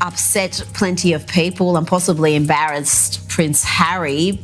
upset plenty of people and possibly embarrassed Prince Harry.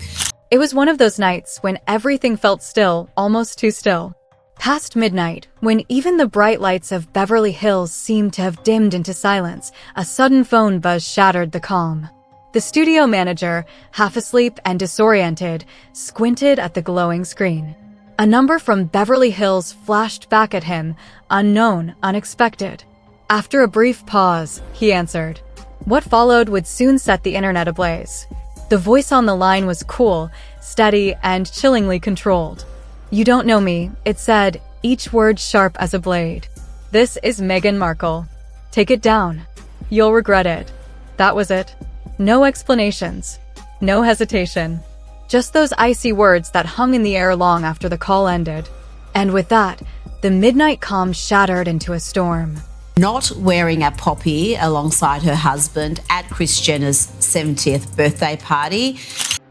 It was one of those nights when everything felt still, almost too still. Past midnight, when even the bright lights of Beverly Hills seemed to have dimmed into silence, a sudden phone buzz shattered the calm. The studio manager, half asleep and disoriented, squinted at the glowing screen. A number from Beverly Hills flashed back at him, unknown, unexpected. After a brief pause, he answered. What followed would soon set the internet ablaze. The voice on the line was cool, steady, and chillingly controlled. "You don't know me," it said, each word sharp as a blade. "This is Meghan Markle. Take it down. You'll regret it." That was it. No explanations. No hesitation. Just those icy words that hung in the air long after the call ended. And with that, the midnight calm shattered into a storm. Not wearing a poppy alongside her husband at Kris Jenner's 70th birthday party.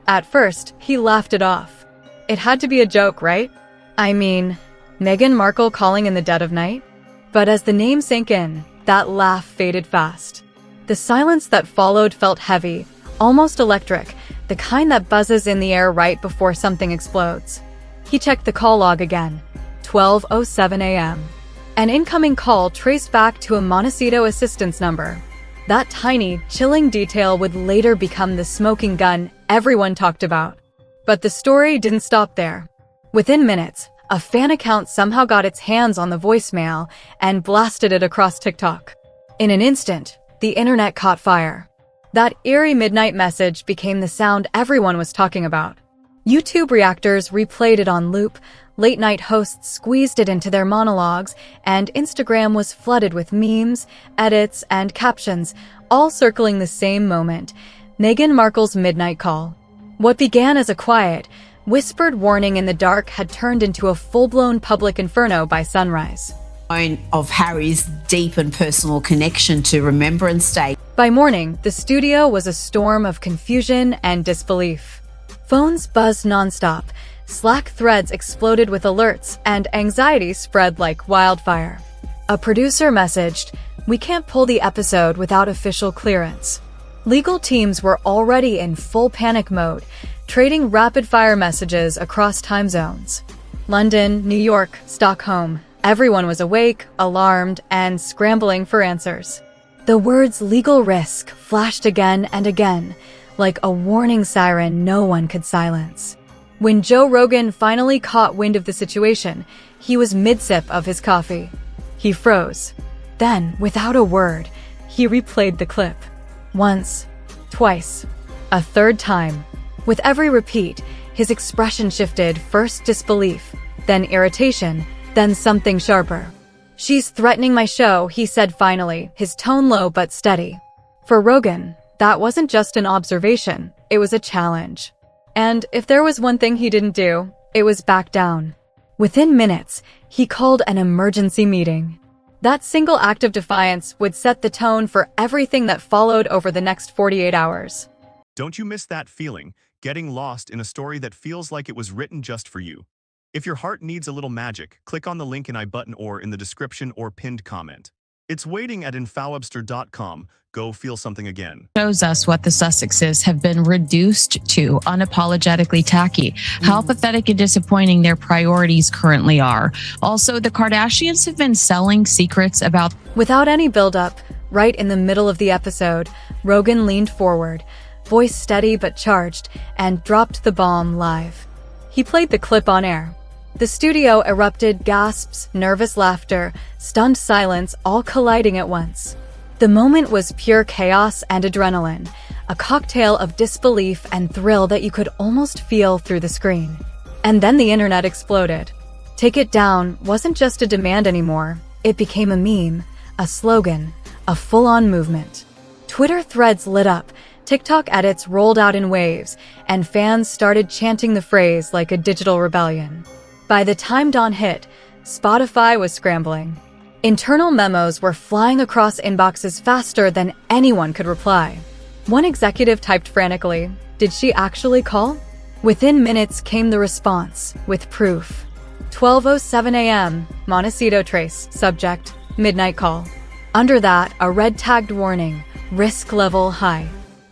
At first, he laughed it off. It had to be a joke, right? I mean, Meghan Markle calling in the dead of night? But as the name sank in, that laugh faded fast. The silence that followed felt heavy, almost electric, the kind that buzzes in the air right before something explodes. He checked the call log again. 12:07 a.m. An incoming call traced back to a Montecito assistance number. That tiny, chilling detail would later become the smoking gun everyone talked about. But the story didn't stop there. Within minutes, a fan account somehow got its hands on the voicemail and blasted it across TikTok. In an instant, the internet caught fire. That eerie midnight message became the sound everyone was talking about. YouTube reactors replayed it on loop, late-night hosts squeezed it into their monologues, and Instagram was flooded with memes, edits, and captions, all circling the same moment, Meghan Markle's midnight call. What began as a quiet, whispered warning in the dark had turned into a full-blown public inferno by sunrise. Of Harry's deep and personal connection to Remembrance Day. By morning, the studio was a storm of confusion and disbelief. Phones buzzed nonstop, Slack threads exploded with alerts, and anxiety spread like wildfire. A producer messaged, "We can't pull the episode without official clearance." Legal teams were already in full panic mode, trading rapid-fire messages across time zones. London, New York, Stockholm. Everyone was awake, alarmed, and scrambling for answers. The words legal risk flashed again and again, like a warning siren no one could silence. When Joe Rogan finally caught wind of the situation, he was mid-sip of his coffee. He froze. Then, without a word, he replayed the clip. Once, twice, a third time. With every repeat, his expression shifted, first disbelief, then irritation, then something sharper. "She's threatening my show," he said finally, his tone low but steady. For Rogan, that wasn't just an observation, it was a challenge. And if there was one thing he didn't do, it was back down. Within minutes, he called an emergency meeting. That single act of defiance would set the tone for everything that followed over the next 48 hours. Don't you miss that feeling, getting lost in a story that feels like it was written just for you? If your heart needs a little magic, click on the link in I button or in the description or pinned comment. It's waiting at infowebster.com. Go feel something again. Shows us what the Sussexes have been reduced to, unapologetically tacky. How pathetic and disappointing their priorities currently are. Also, the Kardashians have been selling secrets about... Without any build-up, right in the middle of the episode, Rogan leaned forward, voice steady but charged, and dropped the bomb live. He played the clip on air. The studio erupted, gasps, nervous laughter, stunned silence, all colliding at once. The moment was pure chaos and adrenaline, a cocktail of disbelief and thrill that you could almost feel through the screen. And then the internet exploded. "Take it down" wasn't just a demand anymore. It became a meme, a slogan, a full-on movement. Twitter threads lit up, TikTok edits rolled out in waves, and fans started chanting the phrase like a digital rebellion. By the time dawn hit, Spotify was scrambling. Internal memos were flying across inboxes faster than anyone could reply. One executive typed frantically, "Did she actually call?" Within minutes came the response, with proof. 12:07 a.m., Montecito Trace, subject, midnight call. Under that, a red-tagged warning, risk level high.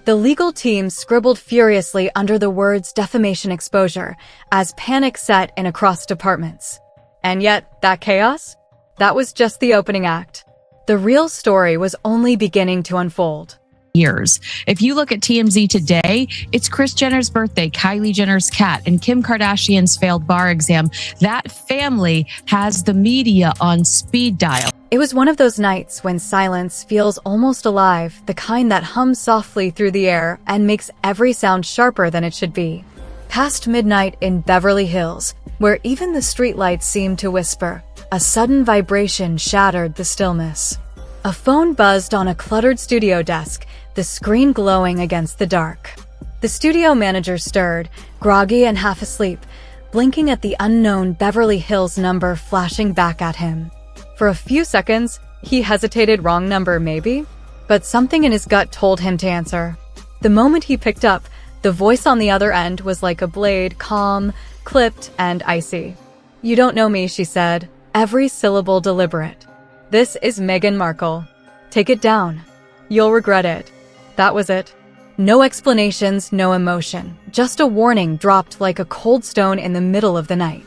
The legal team scribbled furiously under the words defamation exposure as panic set in across departments. And yet, that chaos? That was just the opening act. The real story was only beginning to unfold. Years. If you look at TMZ today, it's Kris Jenner's birthday, Kylie Jenner's cat, and Kim Kardashian's failed bar exam. That family has the media on speed dial. It was one of those nights when silence feels almost alive, the kind that hums softly through the air and makes every sound sharper than it should be. Past midnight in Beverly Hills, where even the streetlights seemed to whisper, a sudden vibration shattered the stillness. A phone buzzed on a cluttered studio desk, the screen glowing against the dark. The studio manager stirred, groggy and half asleep, blinking at the unknown Beverly Hills number flashing back at him. For a few seconds, he hesitated, wrong number maybe? But something in his gut told him to answer. The moment he picked up, the voice on the other end was like a blade, calm, clipped, and icy. "You don't know me," she said, every syllable deliberate. "This is Meghan Markle. Take it down. You'll regret it." That was it. No explanations, no emotion. Just a warning dropped like a cold stone in the middle of the night.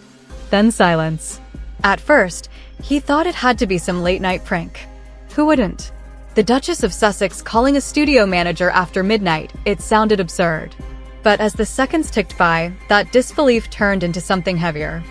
Then silence. At first, he thought it had to be some late-night prank. Who wouldn't? The Duchess of Sussex calling a studio manager after midnight, it sounded absurd. But as the seconds ticked by, that disbelief turned into something heavier.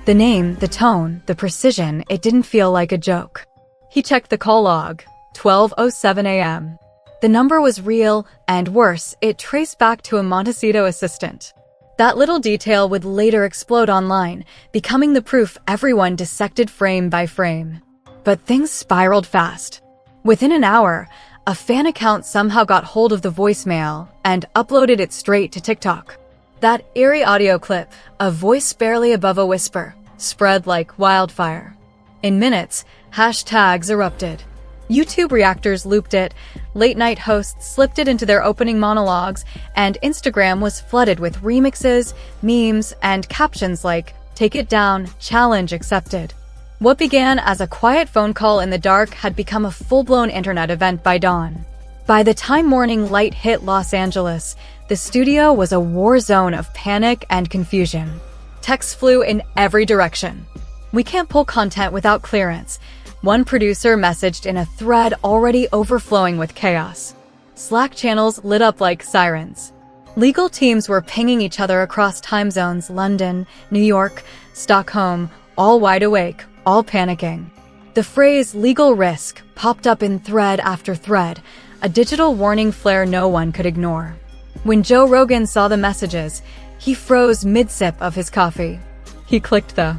The name, the tone, the precision, it didn't feel like a joke. He checked the call log. 12:07 a.m. The number was real, and worse, it traced back to a Montecito assistant. That little detail would later explode online, becoming the proof everyone dissected frame by frame. But things spiraled fast. Within an hour, a fan account somehow got hold of the voicemail and uploaded it straight to TikTok. That eerie audio clip, a voice barely above a whisper, spread like wildfire. In minutes, hashtags erupted. YouTube reactors looped it, late-night hosts slipped it into their opening monologues, and Instagram was flooded with remixes, memes, and captions like, "Take it down, challenge accepted." What began as a quiet phone call in the dark had become a full-blown internet event by dawn. By the time morning light hit Los Angeles, the studio was a war zone of panic and confusion. Texts flew in every direction. "We can't pull content without clearance," one producer messaged in a thread already overflowing with chaos. Slack channels lit up like sirens. Legal teams were pinging each other across time zones, London, New York, Stockholm, all wide awake, all panicking. The phrase legal risk popped up in thread after thread, a digital warning flare no one could ignore. When Joe Rogan saw the messages, he froze mid-sip of his coffee. He clicked the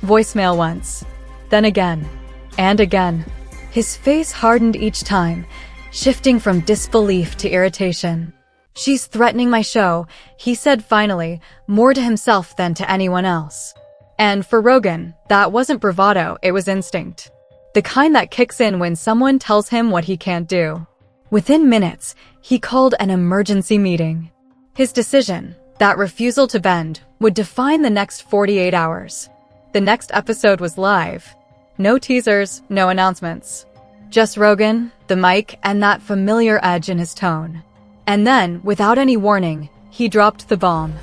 voicemail once, then again. And again. His face hardened each time, shifting from disbelief to irritation. "She's threatening my show," he said finally, more to himself than to anyone else. And for Rogan, that wasn't bravado, it was instinct. The kind that kicks in when someone tells him what he can't do. Within minutes, he called an emergency meeting. His decision, that refusal to bend, would define the next 48 hours. The next episode was live. No teasers, no announcements. Just Rogan, the mic, and that familiar edge in his tone. And then, without any warning, he dropped the bomb.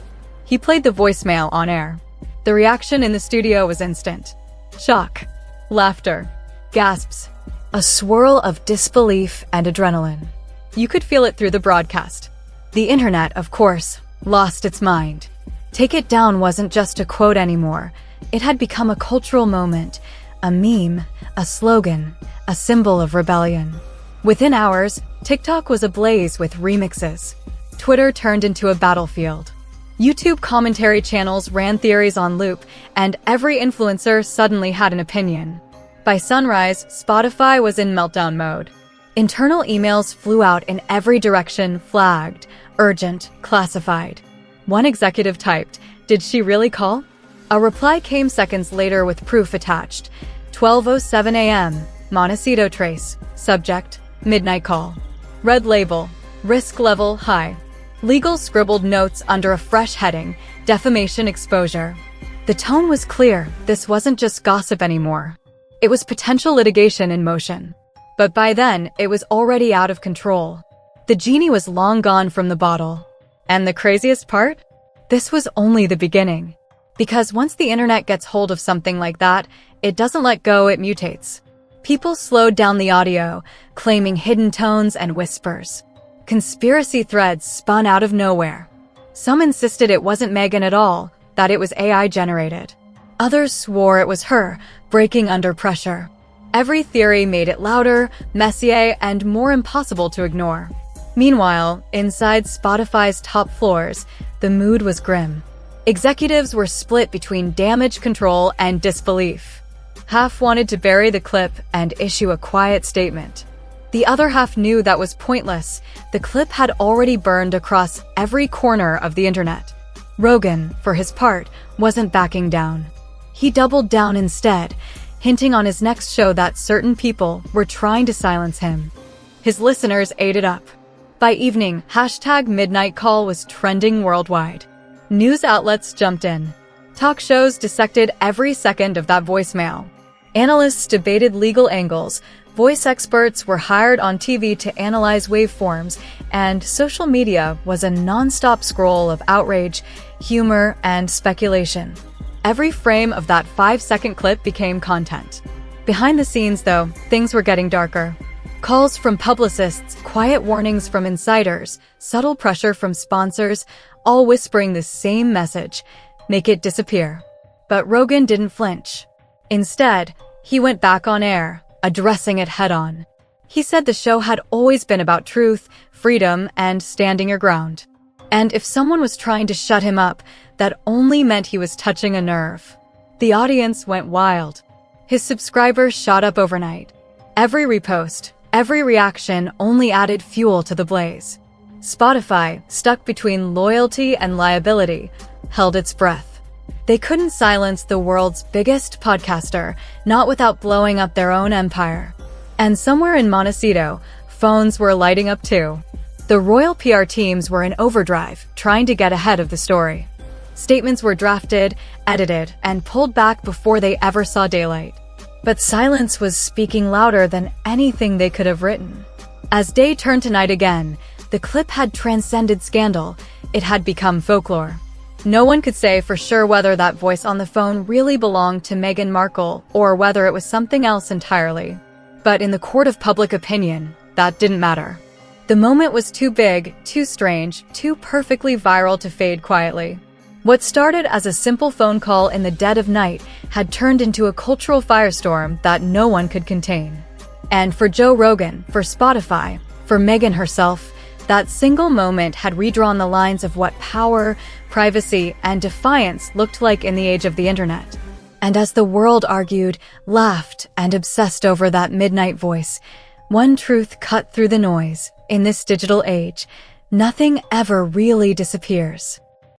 He played the voicemail on air. The reaction in the studio was instant. Shock, laughter, gasps, a swirl of disbelief and adrenaline. You could feel it through the broadcast. The internet, of course, lost its mind. "Take it down" wasn't just a quote anymore. It had become a cultural moment, a meme, a slogan, a symbol of rebellion. Within hours, TikTok was ablaze with remixes. Twitter turned into a battlefield. YouTube commentary channels ran theories on loop, and every influencer suddenly had an opinion. By sunrise, Spotify was in meltdown mode. Internal emails flew out in every direction, flagged, urgent, classified. One executive typed, "Did she really call?" A reply came seconds later with proof attached. 12:07 a.m., Montecito trace, subject, midnight call. Red label, risk level high. Legal scribbled notes under a fresh heading, defamation exposure. The tone was clear, this wasn't just gossip anymore. It was potential litigation in motion. But by then, it was already out of control. The genie was long gone from the bottle. And the craziest part? This was only the beginning. Because once the internet gets hold of something like that, it doesn't let go, it mutates. People slowed down the audio, claiming hidden tones and whispers. Conspiracy threads spun out of nowhere. Some insisted it wasn't Meghan at all, that it was AI generated. Others swore it was her, breaking under pressure. Every theory made it louder, messier, and more impossible to ignore. Meanwhile, inside Spotify's top floors, the mood was grim. Executives were split between damage control and disbelief. Half wanted to bury the clip and issue a quiet statement. The other half knew that was pointless. The clip had already burned across every corner of the internet. Rogan, for his part, wasn't backing down. He doubled down instead, hinting on his next show that certain people were trying to silence him. His listeners ate it up. By evening, #MidnightCall was trending worldwide. News outlets jumped in. Talk shows dissected every second of that voicemail. Analysts debated legal angles, voice experts were hired on TV to analyze waveforms, and social media was a non-stop scroll of outrage, humor, and speculation. Every frame of that 5-second clip became content. Behind the scenes, though, things were getting darker. Calls from publicists, quiet warnings from insiders, subtle pressure from sponsors, all whispering the same message: make it disappear. But Rogan didn't flinch. Instead, he went back on air, addressing it head-on. He said the show had always been about truth, freedom, and standing your ground. And if someone was trying to shut him up, that only meant he was touching a nerve. The audience went wild. His subscribers shot up overnight. Every repost, every reaction only added fuel to the blaze. Spotify, stuck between loyalty and liability, held its breath. They couldn't silence the world's biggest podcaster, not without blowing up their own empire. And somewhere in Montecito, phones were lighting up too. The royal PR teams were in overdrive, trying to get ahead of the story. Statements were drafted, edited, and pulled back before they ever saw daylight. But silence was speaking louder than anything they could have written. As day turned to night again, the clip had transcended scandal. It had become folklore. No one could say for sure whether that voice on the phone really belonged to Meghan Markle or whether it was something else entirely. But in the court of public opinion, that didn't matter. The moment was too big, too strange, too perfectly viral to fade quietly. What started as a simple phone call in the dead of night had turned into a cultural firestorm that no one could contain. And for Joe Rogan, for Spotify, for Meghan herself, that single moment had redrawn the lines of what power, privacy, and defiance looked like in the age of the internet. And as the world argued, laughed, and obsessed over that midnight voice, one truth cut through the noise. In this digital age, nothing ever really disappears.